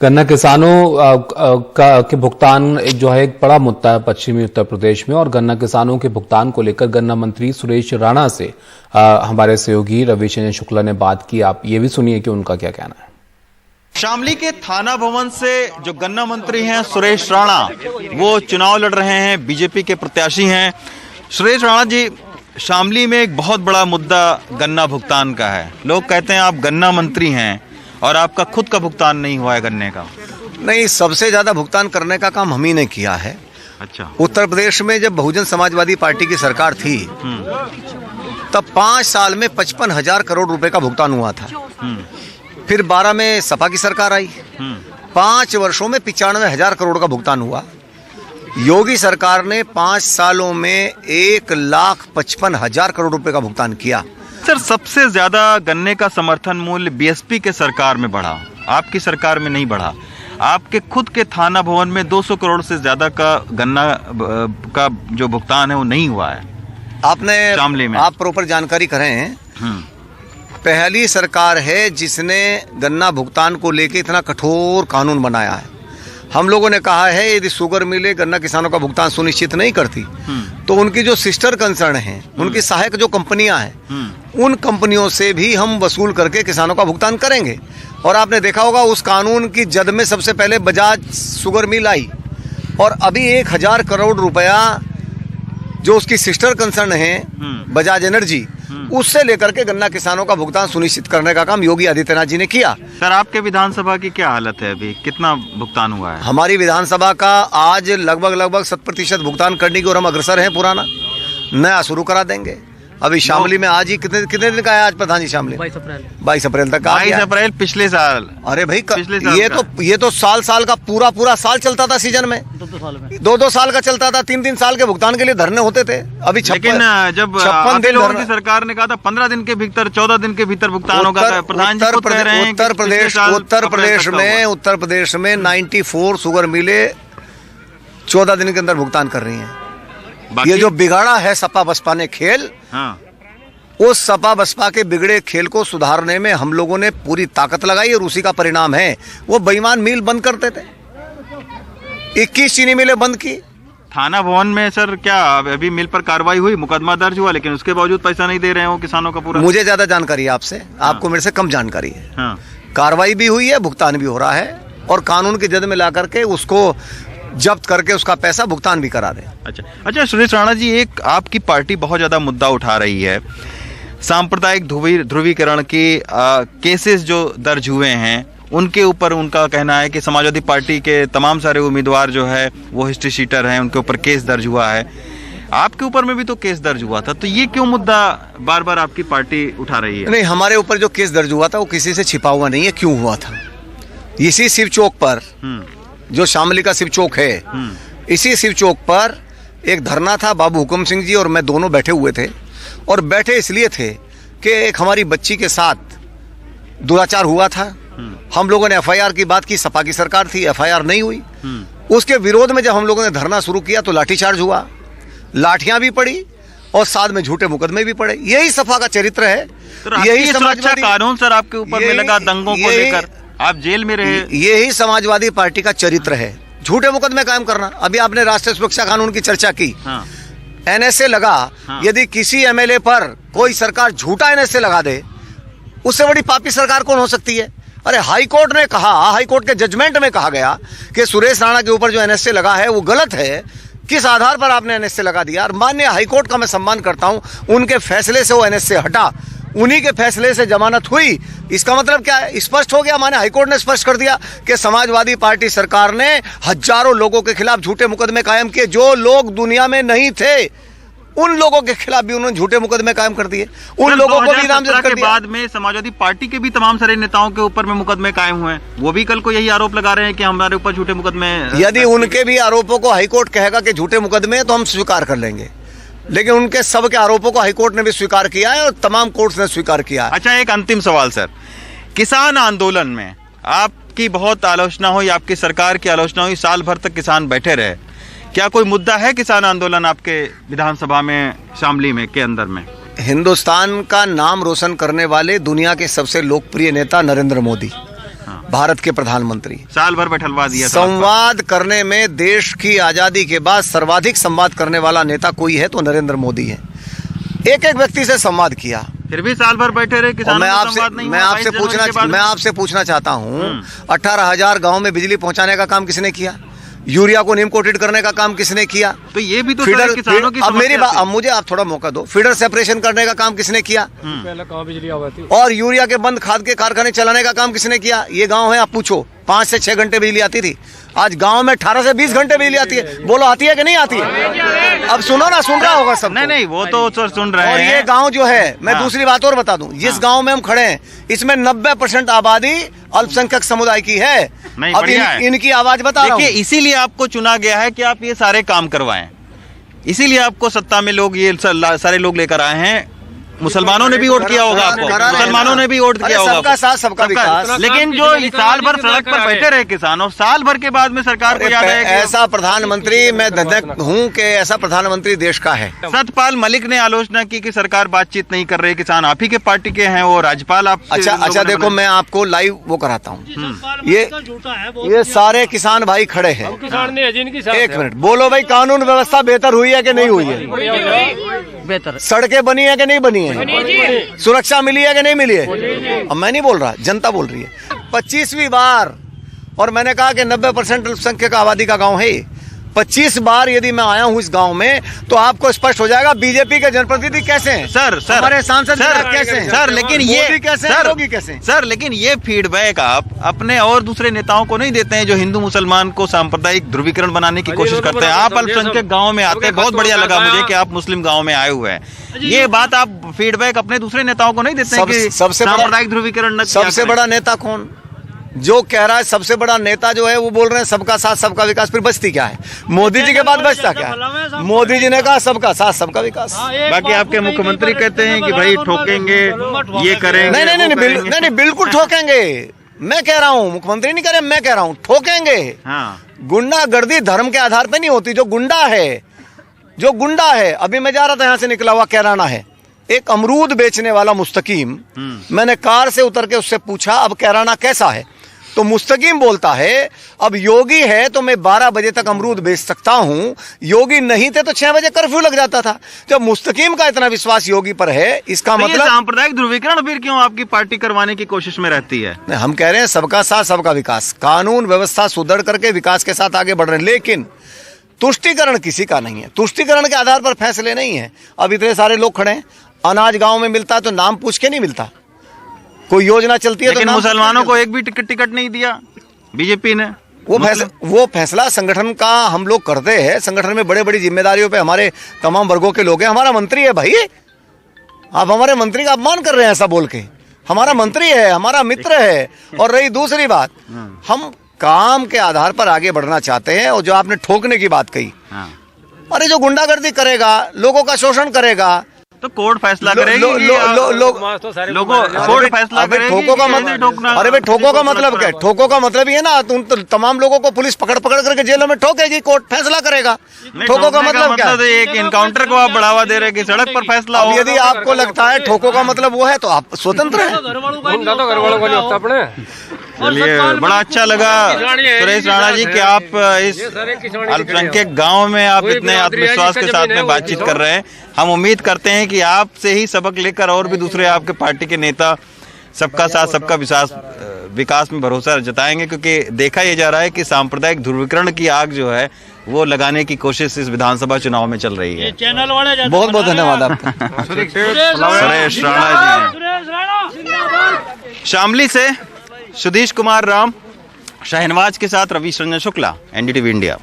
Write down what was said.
गन्ना किसानों के भुगतान जो है एक बड़ा मुद्दा है पश्चिमी उत्तर प्रदेश में, और गन्ना किसानों के भुगतान को लेकर गन्ना मंत्री सुरेश राणा से हमारे सहयोगी रविशंकर शुक्ला ने बात की। आप ये भी सुनिए कि उनका क्या कहना है। शामली के थाना भवन से जो गन्ना मंत्री हैं सुरेश राणा, वो चुनाव लड़ रहे हैं, बीजेपी के प्रत्याशी हैं। सुरेश राणा जी, शामली में एक बहुत बड़ा मुद्दा गन्ना भुगतान का है। लोग कहते हैं आप गन्ना मंत्री हैं और आपका खुद का भुगतान नहीं हुआ है गन्ने का। नहीं, सबसे ज्यादा भुगतान करने का काम हम ही ने किया है। अच्छा। उत्तर प्रदेश में जब बहुजन समाजवादी पार्टी की सरकार थी तब 5 साल में 55,000 करोड़ रुपए का भुगतान हुआ था। फिर 12 में सपा की सरकार आई, 5 वर्षों में 95,000 करोड़ का भुगतान हुआ। योगी सरकार ने 5 सालों में 1,55,000 करोड़ रुपए का भुगतान किया। सर, सबसे ज्यादा गन्ने का समर्थन मूल्य बीएसपी के सरकार में बढ़ा, आपकी सरकार में नहीं बढ़ा। आपके खुद के थाना भवन में 200 करोड़ से ज्यादा का गन्ना का जो भुगतान है वो नहीं हुआ है। आपने शामली में आप प्रॉपर जानकारी करें, पहली सरकार है जिसने गन्ना भुगतान को लेकर इतना कठोर कानून बनाया है। हम लोगों ने कहा है यदि शुगर मिले गन्ना किसानों का भुगतान सुनिश्चित नहीं करती तो उनकी जो सिस्टर कंसर्न हैं, उनकी सहायक जो कंपनियां हैं, उन कंपनियों से भी हम वसूल करके किसानों का भुगतान करेंगे। और आपने देखा होगा उस कानून की जद में सबसे पहले बजाज शुगर मिल आई, और अभी 1,000 करोड़ रुपया जो उसकी सिस्टर कंसर्न है बजाज एनर्जी, उससे लेकर के गन्ना किसानों का भुगतान सुनिश्चित करने का काम योगी आदित्यनाथ जी ने किया। सर, आपके विधानसभा की क्या हालत है अभी, कितना भुगतान हुआ है? हमारी विधानसभा का आज लगभग 100% भुगतान करने की ओर हम अग्रसर हैं। पुराना नया शुरू करा देंगे। अभी शामली में आज ही कितने दिन का है आज प्रधान जी? शामली 22 अप्रैल तक। 22 अप्रैल पिछले साल। अरे भाई, ये तो साल का पूरा साल चलता था सीजन में। 2 साल का चलता था। 3 साल के भुगतान के लिए धरने होते थे। अभी लेकिन जब 56 लोगों की सरकार ने कहा था 15 दिन के भीतर, 14 दिन के भीतर भुगतान होगा। प्रधान जी खुद कह रहे हैं उत्तर प्रदेश में 94 शुगर मिले 14 दिन के अंदर भुगतान कर रही हैं। ये जो बिगाड़ा है सपा बसपा ने खेल, उस सपा बसपा के बिगड़े खेल को सुधारने में हम लोगों ने पूरी ताकत लगाई और उसी का परिणाम है वो बेईमान मिल बंद करते थे। 21 चीनी मिलें बंद की। थाना भवन में सर क्या अभी मिल पर कार्रवाई हुई, मुकदमा दर्ज हुआ, लेकिन उसके बावजूद पैसा नहीं दे रहे हो किसानों का पूरा? मुझे ज्यादा जानकारी है आपसे, आपको मेरे से कम जानकारी है। कार्रवाई भी हुई है, भुगतान भी हो रहा है, और कानून की जद में ला करके उसको जब्त करके उसका पैसा भुगतान भी करा दे। अच्छा सुरेश राणा जी, एक आपकी पार्टी बहुत ज्यादा मुद्दा उठा रही है, सांप्रदायिक ध्रुवीकरण के केसेस जो दर्ज हुए हैं उनके ऊपर उनका कहना है कि समाजवादी पार्टी के तमाम सारे उम्मीदवार जो है वो हिस्ट्री शीटर हैं, उनके ऊपर केस दर्ज हुआ है। आपके ऊपर में भी तो केस दर्ज हुआ था, तो ये क्यों मुद्दा बार बार आपकी पार्टी उठा रही है? नहीं, हमारे ऊपर जो केस दर्ज हुआ था वो किसी से छिपा हुआ नहीं है। क्यों हुआ था? इसी शिव चौक पर, जो शामली का शिव चौक है, इसी शिव चौक पर एक धरना था। बाबू हुकुम सिंह जी और मैं दोनों बैठे हुए थे, और बैठे इसलिए थे कि एक हमारी बच्ची के साथ दुराचार हुआ था। हम लोगों ने एफआईआर की बात की, सपा की सरकार थी, एफआईआर नहीं हुई। उसके विरोध में जब हम लोगों ने धरना शुरू किया तो लाठीचार्ज हुआ, लाठियां भी पड़ी और साथ में झूठे मुकदमे भी पड़े। यही सपा का चरित्र है। यही समाजवादी कानून सर आपके ऊपर में लगा, दंगों को लेकर आप जेल में रहे। यही समाजवादी पार्टी का चरित्र है, झूठे मुकदमे कायम करना। अभी आपने राष्ट्रीय सुरक्षा कानून की चर्चा की। एनएसए लगा। यदि किसी एमएलए पर कोई सरकार झूठा एनएसए लगा दे, उससे बड़ी पापी सरकार कौन हो सकती है? अरे हाईकोर्ट ने कहा, हाईकोर्ट के जजमेंट में कहा गया कि सुरेश राणा के ऊपर जो एनएसए लगा है वो गलत है। किस आधार पर आपने एनएसए लगा दिया? और माननीय हाईकोर्ट का मैं सम्मान करता हूं, उनके फैसले से वो एनएसए हटा, उन्हीं के फैसले से जमानत हुई। इसका मतलब क्या है? स्पष्ट हो गया। माने हाईकोर्ट ने स्पष्ट कर दिया कि समाजवादी पार्टी सरकार ने हजारों लोगों के खिलाफ झूठे मुकदमे कायम किए। जो लोग दुनिया में नहीं थे उन लोगों के खिलाफ भी उन्होंने झूठे मुकदमे कायम कर दिए। उन लोगों को भी नामजद कर दिया। बाद में समाजवादी पार्टी के भी तमाम सारे नेताओं के ऊपर में मुकदमे कायम हुए, वो भी कल को यही आरोप लगा रहे हैं कि हमारे ऊपर झूठे मुकदमे। यदि उनके भी आरोपों को हाईकोर्ट कहेगा कि झूठे मुकदमे, तो हम स्वीकार कर लेंगे, लेकिन उनके सब के आरोपों को हाईकोर्ट ने भी स्वीकार किया है और तमाम कोर्ट ने स्वीकार किया है। अच्छा, एक अंतिम सवाल सर, किसान आंदोलन में आपकी बहुत आलोचना हुई, आपकी सरकार की आलोचना हुई, साल भर तक किसान बैठे रहे। क्या कोई मुद्दा है किसान आंदोलन आपके विधानसभा में, शामली में के अंदर में? हिंदुस्तान का नाम रोशन करने वाले दुनिया के सबसे लोकप्रिय नेता नरेंद्र मोदी, भारत के प्रधानमंत्री। साल भर बैठलवा दिया। संवाद करने में देश की आजादी के बाद सर्वाधिक संवाद करने वाला नेता कोई है तो नरेंद्र मोदी है। एक एक व्यक्ति से संवाद किया, फिर भी साल भर बैठे रहे किसानों मैं से संवाद नहीं हुआ। मैं आपसे पूछना चाहता हूँ 18,000 गाँव में बिजली पहुँचाने का काम किसने किया? यूरिया को नीम कोटेड करने का काम किसने किया? तो ये भी तो फीडर किसानों की अब मेरी समस्या बात, थी। अब मुझे आप थोड़ा मौका दो। फीडर सेपरेशन करने का काम किसने किया? पहले कहाँ बिजली आती थी? और यूरिया के बंद खाद के कारखाने चलाने का काम किसने किया? ये गांव है, आप पूछो 5 से 6 घंटे बिजली आती थी, आज गांव में 18 से 20 घंटे बिजली आती है। बोलो आती है कि नहीं आती है? अब सुनो ना, सुन रहा होगा सब। नहीं वो तो सुन रहे और हैं। ये गांव जो है, मैं हाँ। दूसरी बात और बता दूं, जिस गांव में हम खड़े हैं इसमें 90% आबादी अल्पसंख्यक समुदाय की है। नहीं, अब बढ़िया है। इनकी आवाज बता रहा हूं। देखिए, इसीलिए आपको चुना गया है कि आप ये सारे काम करवाएं। इसीलिए आपको सत्ता में लोग ये सारे लोग लेकर आए हैं। मुसलमानों ने भी वोट किया होगा आपको, मुसलमानों ने भी वोट किया होगा। सबका साथ सबका विकास। लेकिन जो इस साल भर सड़क पर बैठे रहे किसान, और साल भर के बाद में सरकार को याद है कि ऐसा प्रधानमंत्री मैं धन्य हूं कि ऐसा प्रधानमंत्री देश का है। सतपाल मलिक ने आलोचना की कि सरकार बातचीत नहीं कर रही, किसान आप ही के पार्टी के हैं, वो राज्यपाल आप। अच्छा देखो, मैं आपको लाइव वो कराता हूँ। ये सारे किसान भाई खड़े हैं। किसान ने जिनकी एक मिनट बोलो भाई, कानून व्यवस्था बेहतर हुई है कि नहीं हुई है? बेहतर सड़कें बनी है कि नहीं बनी है? सुरक्षा मिली है कि नहीं मिली है? अब मैं नहीं बोल रहा, जनता बोल रही है। 25वीं बार, और मैंने कहा कि 90% अल्पसंख्यक आबादी का गांव है। 25 बार यदि मैं आया हूं इस गांव में तो आपको स्पष्ट हो जाएगा बीजेपी के जनप्रतिनिधि कैसे हैं। सर हमारे सांसद कैसे हैं सर, लेकिन ये मोदी कैसे हैं, योगी कैसे हैं? सर, लेकिन ये फीडबैक आप अपने और दूसरे नेताओं को नहीं देते हैं जो हिंदू मुसलमान को सांप्रदायिक ध्रुवीकरण बनाने की कोशिश करते हैं। आप अल्पसंख्यक गांव में आते हैं, बहुत बढ़िया लगा मुझे कि आप मुस्लिम गांव में आए हुए हैं। ये बात आप फीडबैक अपने दूसरे नेताओं को नहीं देते हैं कि सांप्रदायिक ध्रुवीकरण? सबसे बड़ा नेता कौन जो कह रहा है? सबसे बड़ा नेता जो है वो बोल रहे हैं सबका साथ सबका विकास। फिर बचती क्या है? मोदी जी के बाद बचता क्या है? मोदी जी ने कहा सबका साथ सबका विकास। बाकी आपके मुख्यमंत्री कहते हैं कि भाई ठोकेंगे, ये करेंगे। नहीं, बिल्कुल ठोकेंगे। मैं कह रहा हूँ, मुख्यमंत्री नहीं कह रहे, मैं कह रहा हूँ ठोकेंगे। हाँ। गुंडागर्दी धर्म के आधार पे नहीं होती। जो गुंडा है, अभी मैं जा रहा था, यहाँ से निकला हुआ कैराना है, एक अमरूद बेचने वाला मुस्तकीम, मैंने कार से उतर के उससे पूछा अब कैराना कैसा है, तो मुस्तकीम बोलता है अब योगी है तो मैं 12 बजे तक अमरूद बेच सकता हूं, योगी नहीं थे तो 6 बजे कर्फ्यू लग जाता था। जब मुस्तकीम का इतना विश्वास योगी पर है, इसका तो मतलब सांप्रदायिक ध्रुवीकरण फिर क्यों आपकी पार्टी करवाने की कोशिश में रहती है? हम कह रहे हैं सबका साथ सबका विकास, कानून व्यवस्था सुदृढ़ करके विकास के साथ आगे बढ़ रहे हैं। लेकिन तुष्टीकरण किसी का नहीं है, तुष्टीकरण के आधार पर फैसले नहीं है। अब इतने सारे लोग खड़े हैं, अनाज गांव में मिलता है तो नाम पूछ के नहीं मिलता, कोई योजना चलती है लेकिन तो मुसलमानों को एक भी टिकट नहीं दिया बीजेपी ने। वो फैसला संगठन का हम लोग करते हैं। संगठन में बड़े बड़ी जिम्मेदारियों पे हमारे तमाम वर्गों के लोग हैं। हमारा मंत्री है भाई, आप हमारे मंत्री का अपमान कर रहे हैं ऐसा बोल के। हमारा मंत्री है, हमारा मित्र है। और रही दूसरी बात, हम काम के आधार पर आगे बढ़ना चाहते हैं। और जो आपने ठोकने की बात कही, अरे जो गुंडागर्दी करेगा, लोगों का शोषण करेगा, तो कोर्ट फैसला करेगी। कोर्ट फैसला करेगी। ठोको का मतलब, अरे भाई ठोको का मतलब क्या? ठोको का मतलब ये ना तुम तमाम लोगों को पुलिस पकड़ करके जेलों में ठोकेगी, कोर्ट फैसला करेगा। ठोको का मतलब क्या? एक इनकाउंटर को आप बढ़ावा दे रहे हैं कि सड़क पर फैसला हो। यदि आपको लगता है ठोको का मतलब वो है तो आप स्वतंत्र हैं। चलिए, बड़ा अच्छा लगा सुरेश राणा जी कि आप इस अल्पसंख्यक गांव में आप इतने आत्मविश्वास के साथ में बातचीत कर रहे हैं। हम उम्मीद करते हैं कि आपसे ही सबक लेकर और भी दूसरे आपके पार्टी के नेता सबका साथ सबका विकास में भरोसा जताएंगे, क्योंकि देखा यह जा रहा है कि सांप्रदायिक ध्रुवीकरण की आग जो है वो लगाने की कोशिश इस विधानसभा चुनाव में चल रही है। बहुत बहुत धन्यवाद आपका। सुरेश राणा जी। शामली से सुधीश कुमार राम, शाहनवाज के साथ रवि रंजन शुक्ला, एनडीटीवी इंडिया।